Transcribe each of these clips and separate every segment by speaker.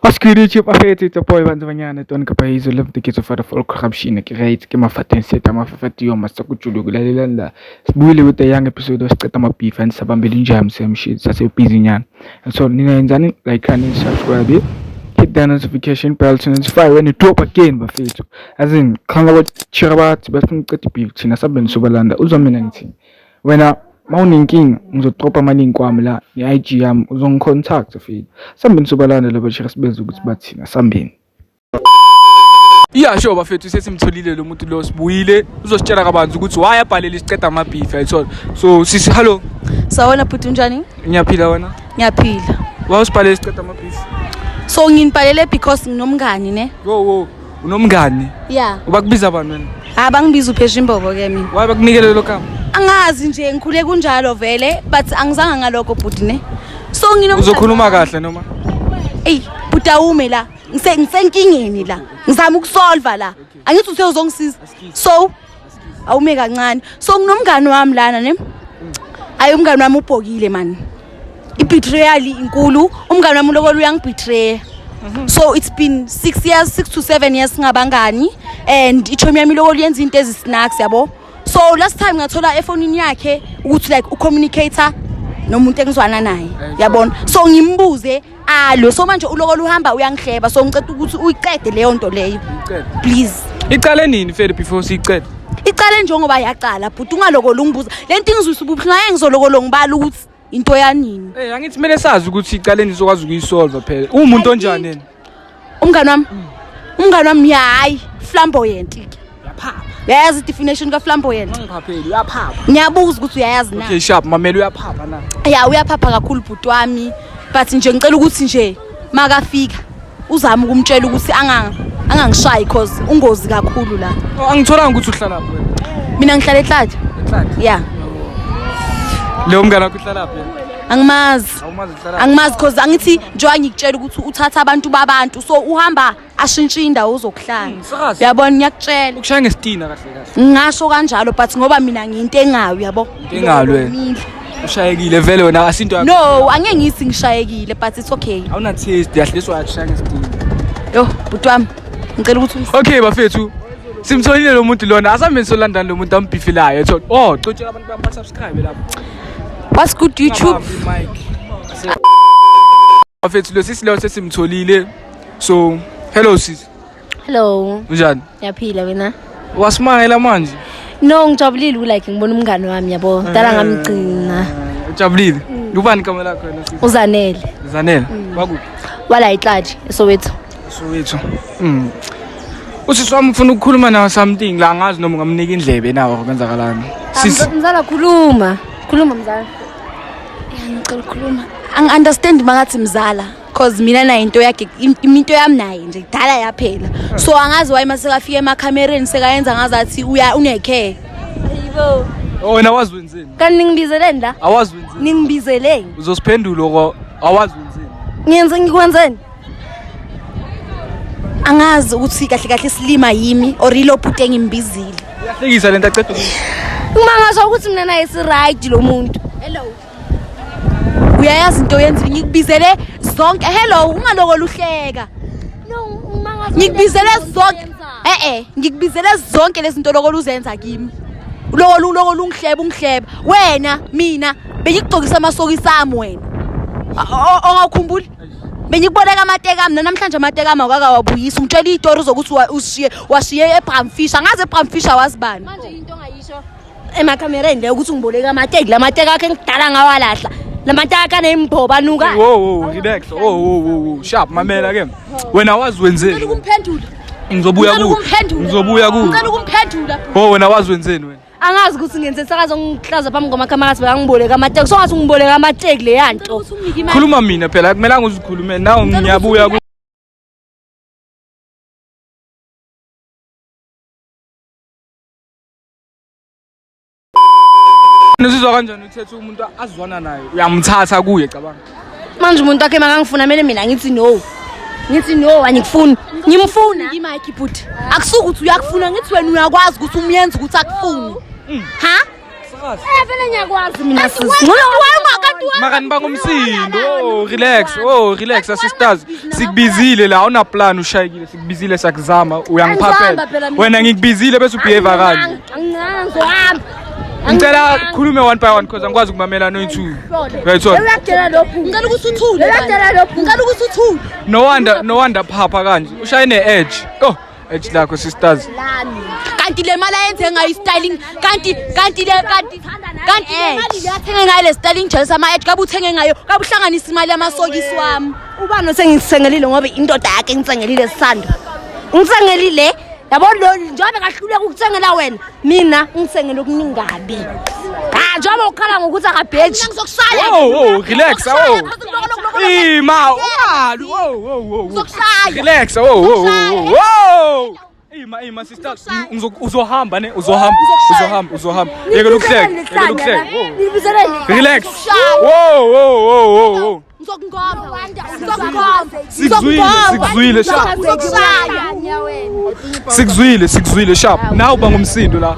Speaker 1: Oscurity bafethu itopoy bantu banyana Don Kapayizo love the kids of the folk corruption great ke mafaten seta mafafati yo masakujulu kulalela sibuyile with the young episode osiceda ama beef and sabambela injam same shit sase busy nyana so ninayenzani like and subscribe hit the notification bell to notify when you drop again bafethu as in khanga bachira bathi bafuna beef thina sabeni sobalanda uzwa mina ngithi wena mawunenkinga ngizodropa amaningi kwami la nge-IG yami uzongicontact feed sambeni sobalanda labo shira sibenza ukuthi bathina sambeni sure bafethu sesimtholile lo muntu lo sibuyile uzositshela kabanzi ukuthi why abhalele isiceda ama beef ayithola so sisi hello
Speaker 2: sawona phuthu njani
Speaker 1: ngiyaphila wena
Speaker 2: ngiyaphila
Speaker 1: wawusibhalele isiceda ama beef
Speaker 2: so nginibhalele because nginomngani ne
Speaker 1: wo unomngani
Speaker 2: yeah
Speaker 1: ubakubiza abantu wena
Speaker 2: bangibiza uphesha imbobo ke mina
Speaker 1: why bakunikele lo kama
Speaker 2: angazi nje ngikhule kunjalo vele but angizange ngalokho bhuti ne so
Speaker 1: uzokhuluma kahle noma
Speaker 2: buta ume la ngisenkingeni la ngizama ukusolve la angithi uthe uzongisiza so awume kancane so nginomngani wami lana ne ayi umngani wami ubhokile man betrayal inkulu umngani wami lokho uyangibetray so it's been 6 to 7 years ngabangani and ichomi yami lokho yenza into ezisnacks yabo so last time ngathola efonini yakhe ukuthi like ucommunicator nomuntu engizwana naye yabona so ngimbuze alo so manje uloko luhamba uyangihleba so ngicela ukuthi uyiqede leyo nto leyo please
Speaker 1: icale nini fede before siyicede
Speaker 2: icale njengoba yaqala but ungaloko lungibuza lento ngizwisa ubuhlungu ngizoloko ngibala ukuthi into yanini
Speaker 1: angithi kumele sazi ukuthi icale nizokwazi ukuyisolve phela umuntu onjani yena
Speaker 2: umngani wami hayi flamboyant yaphapha yazi definition ka flamboyant
Speaker 1: ngiphapheli uyaphapha
Speaker 2: ngiyabuza ukuthi uyayazi na
Speaker 1: okay sharp mamela uyaphapha na
Speaker 2: uyaphapha kakhulu bhuti wami but nje ngicela ukuthi nje makafika uzama ukumtshela ukuthi angangishayi because ungozi kakhulu la
Speaker 1: angithola ukuthi uhlala lapho wena
Speaker 2: mina ngihlala ehlathi yeah
Speaker 1: leyo mngane wakho uhlala lapho
Speaker 2: angimazi because angithi njengoba ngikutshela ukuthi uthatha abantu babantu so uhamba ashintsha indawo ozokuhlala yabona ngiyakutshela
Speaker 1: ukushaya ngesitina kahle
Speaker 2: ngasho kanjalo but ngoba mina ngiyinto engawi yabo
Speaker 1: engalwe ushayekile vele wena asinto yakho
Speaker 2: no angeke ngisi ngishayekile but it's okay
Speaker 1: awuna taste yahliswa yakushaya ngesitina
Speaker 2: yo bhuti wami ngicela ukuthi
Speaker 1: okay bafethu simtholile lo muntu lona asambe solandana lo muntu ambifilayo etho xotshela abantu bami subscribe lapho
Speaker 2: what's good YouTube
Speaker 1: bafethu lo sisi lo sesimtholile so hello sis
Speaker 3: hello
Speaker 1: unjani
Speaker 3: yaphila wena
Speaker 1: wasimahela manje
Speaker 3: no ngijabulile like ngibona umngani wami yabo dala ngamgcina
Speaker 1: ujabulile ubani kamela lakho wena sis
Speaker 3: uzanele
Speaker 1: wakuphi
Speaker 3: wala ihlathi Soweto
Speaker 1: usisi wami ufuna ukukhuluma nawe something la ngazi noma ngamnika indlebe nawe kwenzakalani
Speaker 3: sis mzala khuluma mzala ngicela ukukhuluma
Speaker 2: understand mangathi mzala because mina na into yakhe into yami naye nje kudala yaphela so angazi why mase kafika emakhamereni sekayenza ngazathi unecare
Speaker 3: yibo
Speaker 1: wena wazi wenzeni
Speaker 3: kanti ningibizeleni la
Speaker 1: awazi wenzeni
Speaker 3: ningibizeleni
Speaker 1: uzosiphendula ko awazi wenzeni
Speaker 3: ngiyenze ngikwenzeni
Speaker 2: angazi ukuthi kahle silima yimi or ilo bhuti engimbizile
Speaker 1: uyahlekisa lento aceda
Speaker 3: ngimangasho ukuthi mina naye si right lo muntu hello
Speaker 2: uyayazi into yenzile ngikubizele zonke hello ungaloko luhleka
Speaker 3: no ngimangasho
Speaker 2: ngikubizele zonke ngikubizele zonke lezi zinto lokho luzenza kimi uloko lungihleba wena mina bengikugcokisa amasokisi ami wena ongakhumbuli bengikuboleka amateka mina namhlanje amateka ami akakawabuyisa ungitshela izitori zokuthi washiye eBramfish angaze eBramfish wazibani
Speaker 3: manje into ngayisho emakhamereni le ukuthi ngiboleka amateka lamateka akhe ngidala ngawalahla lamateka anemboba nuka
Speaker 1: relax sharp mamela ke wena wazi wenzeni
Speaker 2: ngicela ukumphendula
Speaker 1: ngizobuya ku
Speaker 2: ngicela ukumphendula
Speaker 1: wena wazi wenzeni wena
Speaker 3: angazi ukuthi ngenze sakazo ngihlaza phambi kwamakhamera ngathi ngiboleka amateka so ngathi ngiboleka amateka le yanto
Speaker 1: khuluma mina phela akumelanga uzikhulume nawe ngiyabuya ku Nisizwa kanjani uthethe umuntu azwana naye uyamthatha kuye cabanga
Speaker 3: manje umuntu wakhe makangifuna mele mina ngithi no angikufuni ngimfuna
Speaker 2: ngimike bhuti akusuka ukuthi uyakufuna ngithi wena uyakwazi ukuthi umyenze ukuthi akufuni
Speaker 3: vele ngiyakwazi mina sisi
Speaker 2: wena
Speaker 1: maka nibanga umsindo. Oh relax sisters. Sikubizile la una plan ushayikile sikubizile sakuzama uyangiphaphela. Wena ngikubizile bese ubehave kanje.
Speaker 3: Angizohamba.
Speaker 1: Ngicela khulume one by one because angikwazi ukumamela no two. Right so.
Speaker 3: Uyakutshela lokhu. Ngicela ukuthi uthule. Uyakutshela lokhu. Ngicela ukuthi uthule.
Speaker 1: No wonder phapha kanje. Ushaye ne edge. Oh, edge lakho sisters.
Speaker 2: Kanti le mali ayenze ngayo styling kanti le mali yathenge ngayo le styling jeans ama edge kabe uthenge ngayo kabe uhlanganisa imali yamasokisi wami.
Speaker 3: Ubani sengisengelile ngoba indoda yakhe ngitsengelile sisando. Ngitsengelile yabo lo njengoba kahluleka ukutsengela wena mina ngisengele okuningabi. Njengoba ukhala ngokuthi akabheji ngizokushaya.
Speaker 1: Oh relax ma relax ima sister uzohamba ne uzohamba yekela ukuhleka relax sikuzwile sharp nawe uba ngumsindo la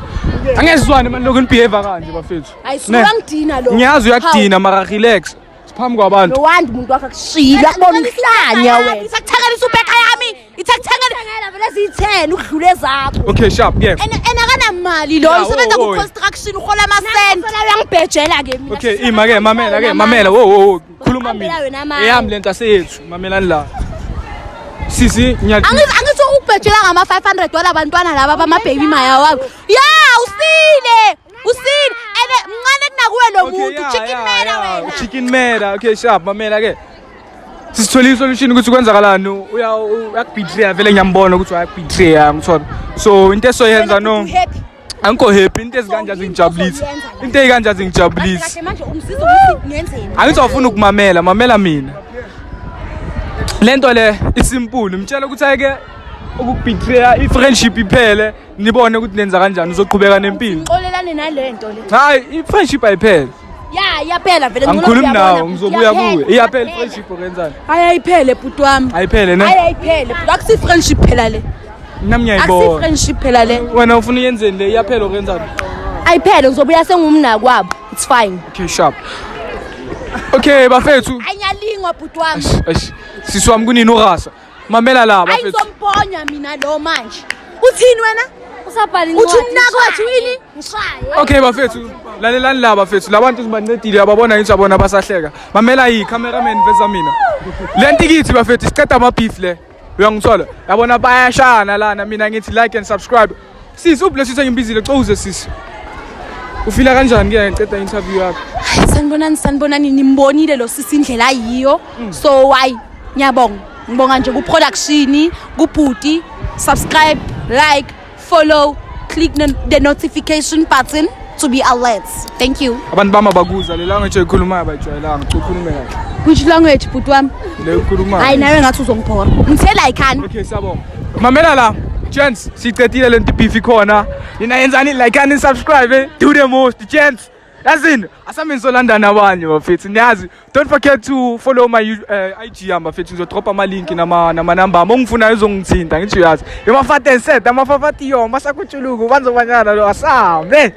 Speaker 1: angezizwane manje lokho nibehave kanje bafethu
Speaker 2: ayisuyangidina lo
Speaker 1: ngiyazi uyakudina mara relax siphambi kwabantu
Speaker 3: wandi umuntu wakhe akushila kubona umhlanya wena
Speaker 2: isakuthengelisa ubheka yami
Speaker 3: ithengela vele ziyi10 ukudlule zakho
Speaker 1: okay sharp yeah
Speaker 2: enakana mali lo usebenza ku construction uhola amasenti
Speaker 3: uyangibhejela ke mina
Speaker 1: okay ima ke mamela khuluma mina eyami lento aseyethu mamelani la sisi
Speaker 2: angithi ukubhejela ngama $500 abantwana laba bama baby maya wabo usile ene mncane kunakuwe lo muntu
Speaker 1: chicken mera okay sharp mamela ke sisithole isolution ukuthi kwenzakalani uyakubetray vele ngiyambona ukuthi uyakubetray ngithola so into esoyenza no angikho happy into ezikanje azingijabulisi into ezikanje azingijabulisi
Speaker 2: manje umsizo ukuthi ngenzeni
Speaker 1: angizofuna ukumamela mina lento le isimple mtshela ukuthi ayike ukubetray i-friendship iphele nibone ukuthi nenza kanjani uzoqhubeka nempilo
Speaker 2: xolelane nalento le
Speaker 1: hayi i-friendship ayiphele
Speaker 3: yaphela vele
Speaker 1: angikhulumi nawe ngizobuya kuwe iyaphela i-friendship okwenzani
Speaker 2: ayiphele bhuti wami
Speaker 1: ayiphele ne
Speaker 2: ayiphele akusi friendship phela le
Speaker 1: nami
Speaker 2: akusi
Speaker 1: ngiyayibona
Speaker 2: friendship phela le
Speaker 1: wena ufuna yenzeni le iyaphela okwenzani
Speaker 3: ayiphele ngizobuya sengumna kwabo it's fine
Speaker 1: okay sharp okay bafethu
Speaker 2: anyalingwa bhuti wami
Speaker 1: siswami kunini urasa mamela la bafethu
Speaker 2: ayizomponya mina lo manje uthini wena
Speaker 3: usabhali
Speaker 2: uthi umnako wathi wini
Speaker 3: ngishaye
Speaker 1: okay bafethu lalelani la bafethu labantu sibancedile ababona yini sabona basahleka mamela yi cameraman veza mina lento kithi bafethu siceda ama beef le uyangithola yabona bayashana lana mina ngithi like and subscribe sisi ublessed ngimbizile coze sisi ufila kanjani ke ngiceda interview yakho
Speaker 2: sanibonani nimbonile lo sisi indlela yiyo so why ngiyabonga ngibonga nje ku production kubhuti subscribe like follow click the notification button to be alerts thank you
Speaker 1: abantu bama bakuza le language ekhulumayo bayijwayelanga ukhulume kahle
Speaker 2: which language bhuti wami
Speaker 1: le ukhulumayo
Speaker 2: hayi nawe ngathi uzongiphora ngithela ikhani
Speaker 1: okay sabona mamela la gents sicedile lento beef ikhona nina yenzani like and subscribe do the most gents yazini asame ngizolanda nabanye bafethu niyazi don't forget to follow my IG bafethu ngizodrop ama link nama number ongifuna uzongithinta ngithi uyazi emafateni set amafafati yo masakutshuluku banzobanyana lo asambe